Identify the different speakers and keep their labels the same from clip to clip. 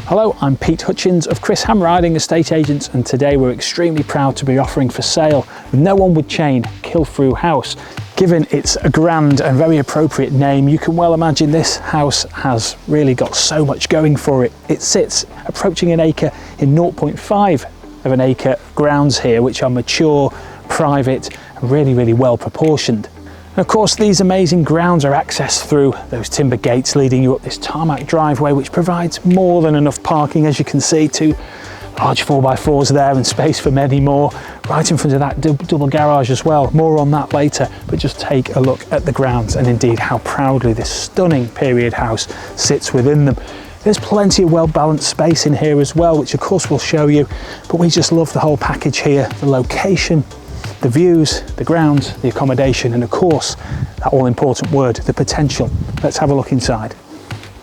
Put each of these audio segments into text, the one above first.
Speaker 1: Hello, I'm Pete Hutchins of Chris Ham Riding Estate Agents, and today we're extremely proud to be offering for sale with no one would chain Cilfrew house. Given it's a grand and very appropriate name, you can well imagine this house has really got so much going for it. It sits approaching an acre in 0.5 of an acre grounds here, which are mature, private, and really well proportioned. And of course, these amazing grounds are accessed through those timber gates leading you up this tarmac driveway, which provides more than enough parking, as you can see, two large 4x4s there and space for many more, right in front of that double garage as well. More on that later, but just take a look at the grounds and indeed how proudly this stunning period house sits within them. There's plenty of well-balanced space in here as well, which of course we'll show you, but we just love the whole package here, the location, the views, the grounds, the accommodation, and of course, that all-important word, the potential. Let's have a look inside.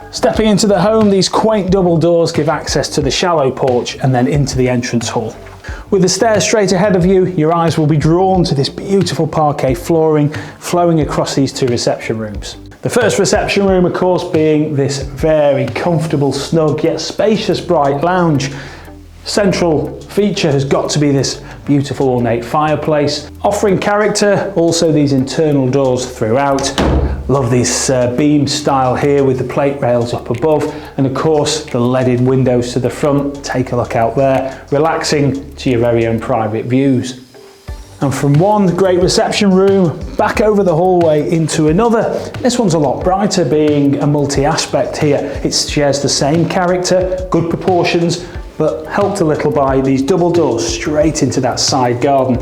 Speaker 1: Stepping into the home, these quaint double doors give access to the shallow porch and then into the entrance hall. With the stairs straight ahead of you, your eyes will be drawn to this beautiful parquet flooring flowing across these two reception rooms. The first reception room, of course, being this very comfortable, snug, yet spacious, bright lounge. Central feature has got to be this beautiful ornate fireplace, offering character, also these internal doors throughout. Love this beam style here with the plate rails up above, and of course the leaded windows to the front. Take a look out there, relaxing to your very own private views. And from one great reception room, back over the hallway into another. This one's a lot brighter, being a multi-aspect here. It shares the same character, good proportions, but helped a little by these double doors straight into that side garden.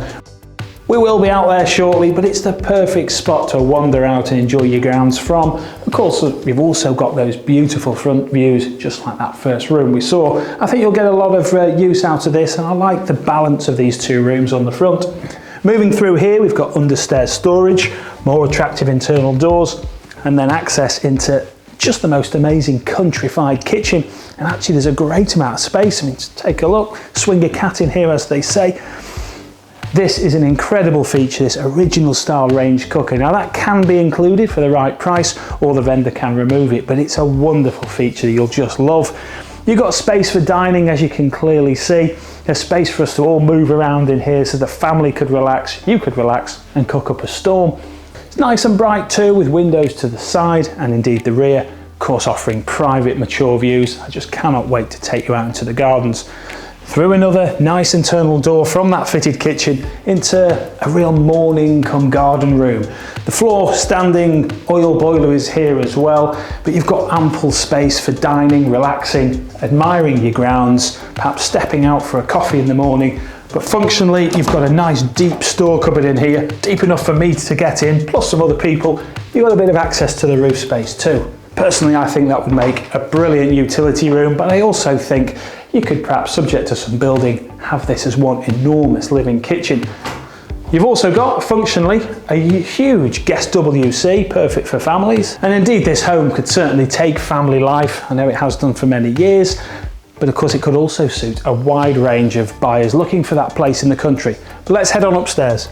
Speaker 1: We will be out there shortly, but it's the perfect spot to wander out and enjoy your grounds from. Of course, we've also got those beautiful front views, just like that first room we saw. I think you'll get a lot of use out of this, and I like the balance of these two rooms on the front. Moving through here, we've got understairs storage, more attractive internal doors, and then access into just the most amazing countrified kitchen. And actually there's a great amount of space. I mean, take a look, swing a cat in here, as they say. This is an incredible feature, this original style range cooker. Now that can be included for the right price, or the vendor can remove it, but it's a wonderful feature you'll just love. You've got space for dining, as you can clearly see. There's space for us to all move around in here so the family could relax, you could relax and cook up a storm. It's nice and bright too, with windows to the side and indeed the rear, of course offering private mature views. I just cannot wait to take you out into the gardens. Through another nice internal door from that fitted kitchen into a real morning come garden room. The floor standing oil boiler is here as well, but you've got ample space for dining, relaxing, admiring your grounds, perhaps stepping out for a coffee in the morning. But functionally, you've got a nice deep store cupboard in here, deep enough for me to get in, plus some other people. You've got a bit of access to the roof space too. Personally, I think that would make a brilliant utility room, but I also think you could perhaps, subject to some building, have this as one enormous living kitchen. You've also got, functionally, a huge guest WC, perfect for families. And indeed, this home could certainly take family life. I know it has done for many years, but of course it could also suit a wide range of buyers looking for that place in the country. But let's head on upstairs.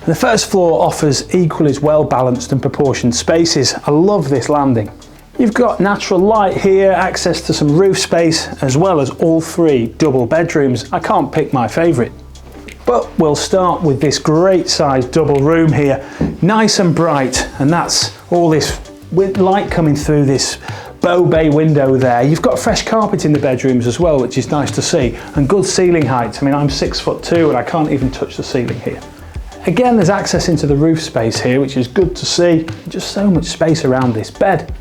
Speaker 1: The first floor offers equally as well balanced and proportioned spaces. I love this landing. You've got natural light here, access to some roof space, as well as all three double bedrooms. I can't pick my favourite. But we'll start with this great sized double room here, nice and bright, and that's all this with light coming through this bow bay window there. You've got fresh carpet in the bedrooms as well, which is nice to see, and good ceiling height. I mean, I'm 6'2" and I can't even touch the ceiling here. Again, there's access into the roof space here, which is good to see. Just so much space around this bed.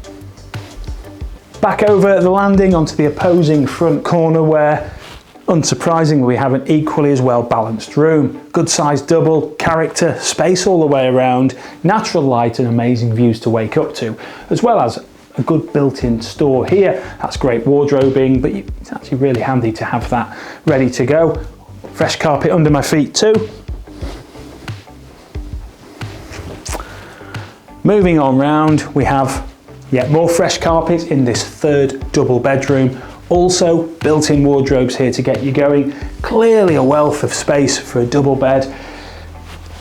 Speaker 1: Back over the landing onto the opposing front corner where, unsurprisingly, we have an equally as well balanced room. Good sized double, character, space all the way around, natural light and amazing views to wake up to, as well as a good built-in store here. That's great wardrobing, but it's actually really handy to have that ready to go. Fresh carpet under my feet too. Moving on round, we have yet more fresh carpet in this third double bedroom. Also built-in wardrobes here to get you going. Clearly a wealth of space for a double bed.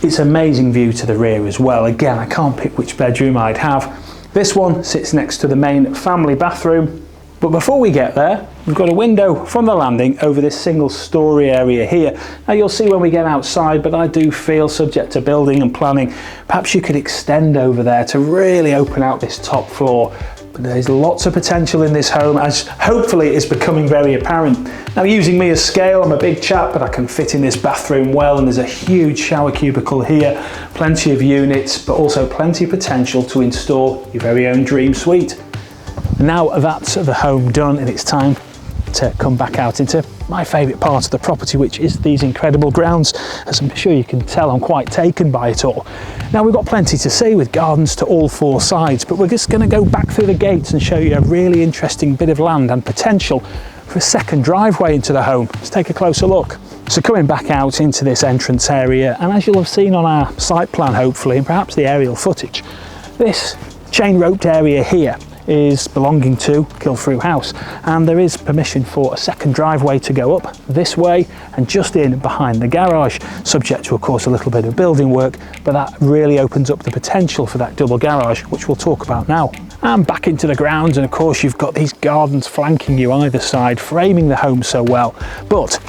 Speaker 1: It's amazing view to the rear as well. Again, I can't pick which bedroom I'd have. This one sits next to the main family bathroom. But before we get there, we've got a window from the landing over this single story area here. Now you'll see when we get outside, but I do feel, subject to building and planning, perhaps you could extend over there to really open out this top floor. But there's lots of potential in this home, as hopefully is becoming very apparent. Now, using me as scale, I'm a big chap, but I can fit in this bathroom well, and there's a huge shower cubicle here, plenty of units, but also plenty of potential to install your very own dream suite. Now that's the home done, and it's time to come back out into my favourite part of the property, which is these incredible grounds. As I'm sure you can tell, I'm quite taken by it all. Now, we've got plenty to see with gardens to all four sides, but we're just going to go back through the gates and show you a really interesting bit of land and potential for a second driveway into the home. Let's take a closer look. So coming back out into this entrance area, and as you'll have seen on our site plan hopefully, and perhaps the aerial footage, this chain roped area here is belonging to Cilfrew House, and there is permission for a second driveway to go up this way and just in behind the garage, subject to of course a little bit of building work, but that really opens up the potential for that double garage, which we'll talk about now. And back into the grounds, and of course you've got these gardens flanking you either side, framing the home so well. But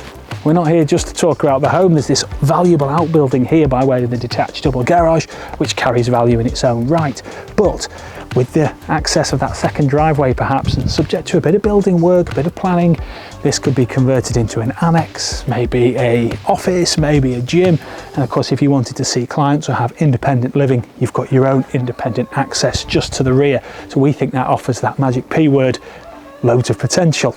Speaker 1: we're not here just to talk about the home. There's this valuable outbuilding here by way of the detached double garage, which carries value in its own right. But with the access of that second driveway perhaps, and subject to a bit of building work, a bit of planning, this could be converted into an annex, maybe a office, maybe a gym. And of course, if you wanted to see clients or have independent living, you've got your own independent access just to the rear. So we think that offers that magic P word, loads of potential.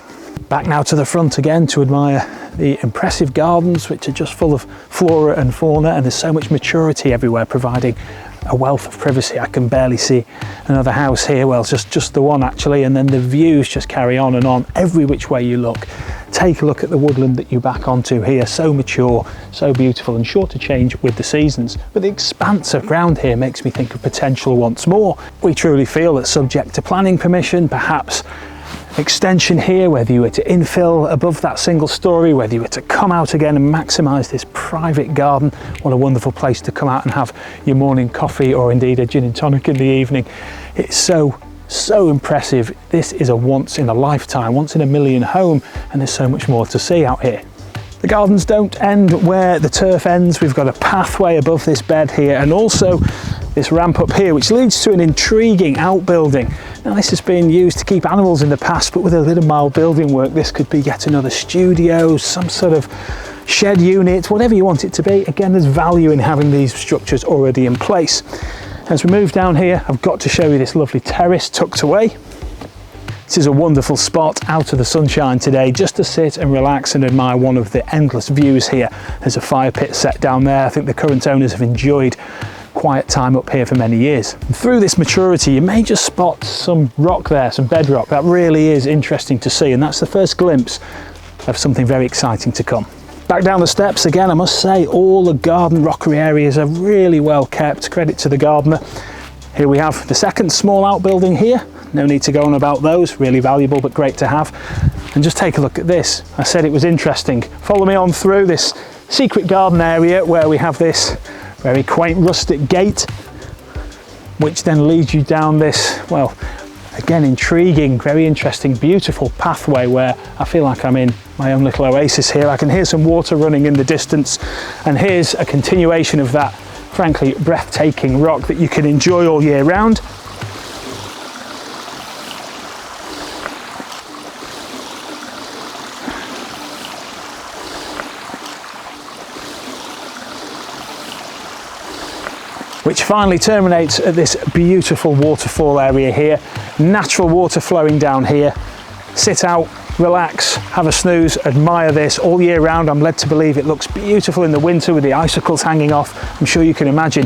Speaker 1: Back now to the front again to admire the impressive gardens, which are just full of flora and fauna, and there's so much maturity everywhere, providing a wealth of privacy. I can barely see another house here. Well, just the one actually, and then the views just carry on and on every which way you look. Take a look at the woodland that you back onto here, so mature, so beautiful, and sure to change with the seasons. But the expanse of ground here makes me think of potential once more. We truly feel that, subject to planning permission, perhaps extension here, whether you were to infill above that single story, whether you were to come out again and maximise this private garden, what a wonderful place to come out and have your morning coffee, or indeed a gin and tonic in the evening. It's so impressive. This is a once in a lifetime, once in a million home, and there's so much more to see out here. The gardens don't end where the turf ends. We've got a pathway above this bed here, and also this ramp up here, which leads to an intriguing outbuilding. Now, this has been used to keep animals in the past, but with a little mild building work, this could be yet another studio, some sort of shed unit, whatever you want it to be. Again, there's value in having these structures already in place. As we move down here, I've got to show you this lovely terrace tucked away. This is a wonderful spot out of the sunshine today, just to sit and relax and admire one of the endless views here. There's a fire pit set down there. I think the current owners have enjoyed quiet time up here for many years. And through this maturity, you may just spot some rock there, some bedrock. That really is interesting to see, and that's the first glimpse of something very exciting to come. Back down the steps again, I must say all the garden rockery areas are really well kept, credit to the gardener. Here we have the second small outbuilding here. No need to go on about those, really valuable but great to have. And just take a look at this. I said it was interesting. Follow me on through this secret garden area where we have this very quaint rustic gate, which then leads you down this, well, again, intriguing, very interesting, beautiful pathway where I feel like I'm in my own little oasis here. I can hear some water running in the distance, and here's a continuation of that, frankly, breathtaking rock that you can enjoy all year round. Which finally terminates at this beautiful waterfall area here. Natural water flowing down here. Sit out, relax, have a snooze, admire this all year round. I'm led to believe it looks beautiful in the winter with the icicles hanging off. I'm sure you can imagine.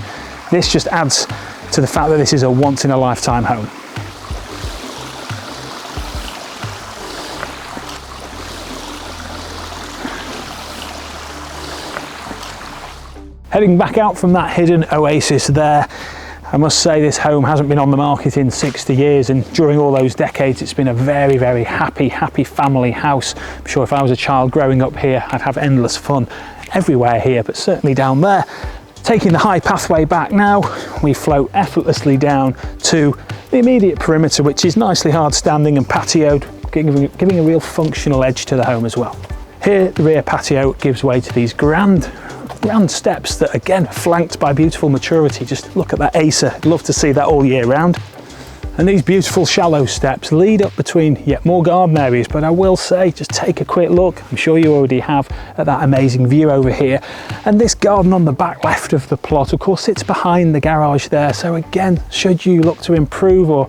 Speaker 1: This just adds to the fact that this is a once in a lifetime home. Heading back out from that hidden oasis there, I must say this home hasn't been on the market in 60 years, and during all those decades it's been a very, very happy family house. I'm sure if I was a child growing up here, I'd have endless fun everywhere here, but certainly down there. Taking the high pathway back now, we float effortlessly down to the immediate perimeter, which is nicely hard standing and patioed. giving a real functional edge to the home as well. Here, the rear patio gives way to these grand steps that, again, flanked by beautiful maturity. Just look at that Acer. Love to see that all year round. And these beautiful shallow steps lead up between yet more garden areas, but I will say, just take a quick look, I'm sure you already have, at that amazing view over here. And this garden on the back left of the plot, of course, sits behind the garage there. So again, should you look to improve or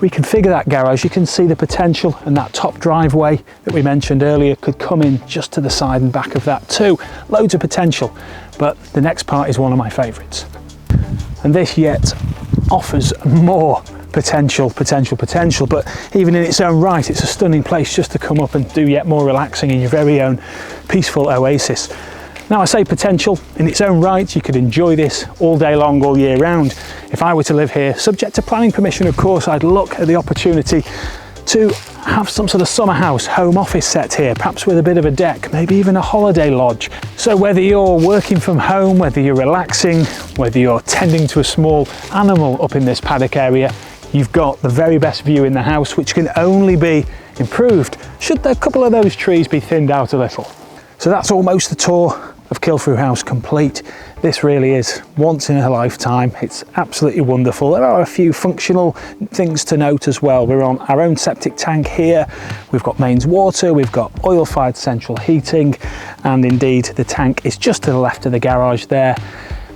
Speaker 1: reconfigure that garage, you can see the potential, and that top driveway that we mentioned earlier could come in just to the side and back of that too. Loads of potential, but the next part is one of my favourites. And this yet offers more potential, but even in its own right, it's a stunning place just to come up and do yet more relaxing in your very own peaceful oasis. Now, I say potential, in its own right, you could enjoy this all day long, all year round. If I were to live here, subject to planning permission, of course, I'd look at the opportunity to have some sort of summer house, home office set here, perhaps with a bit of a deck, maybe even a holiday lodge. So whether you're working from home, whether you're relaxing, whether you're tending to a small animal up in this paddock area, you've got the very best view in the house, which can only be improved should a couple of those trees be thinned out a little. So that's almost the tour of Cilfrew House complete. This really is once in a lifetime. It's absolutely wonderful. There are a few functional things to note as well. We're on our own septic tank here. We've got mains water, we've got oil-fired central heating, and indeed the tank is just to the left of the garage there.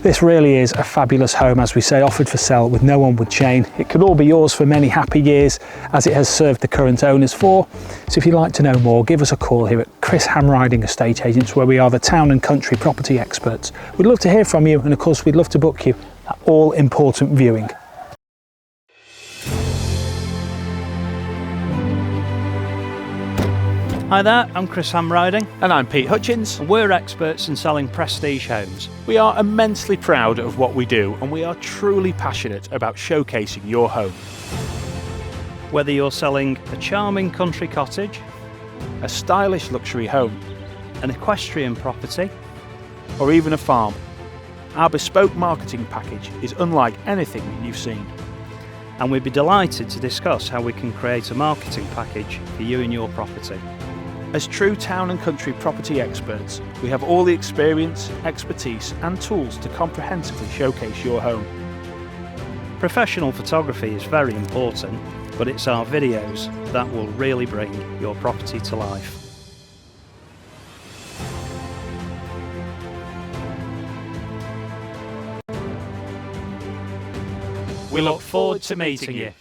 Speaker 1: This really is a fabulous home, as we say, offered for sale with no onward chain. It could all be yours for many happy years, as it has served the current owners for. So if you'd like to know more, give us a call here at Chris Hamriding Estate Agents, where we are the town and country property experts. We'd love to hear from you, and of course we'd love to book you that all-important viewing.
Speaker 2: Hi there, I'm Chris Hamriding.
Speaker 1: And I'm Pete Hutchins.
Speaker 2: We're experts in selling prestige homes.
Speaker 1: We are immensely proud of what we do, and we are truly passionate about showcasing your home.
Speaker 2: Whether you're selling a charming country cottage,
Speaker 1: A stylish luxury home,
Speaker 2: an equestrian property,
Speaker 1: or even a farm, our bespoke marketing package is unlike anything you've seen.
Speaker 2: and we'd be delighted to discuss how we can create a marketing package for you and your property.
Speaker 1: As true town and country property experts, we have all the experience, expertise and tools to comprehensively showcase your home.
Speaker 2: Professional photography is very important, but it's our videos that will really bring your property to life.
Speaker 1: We look forward to meeting you.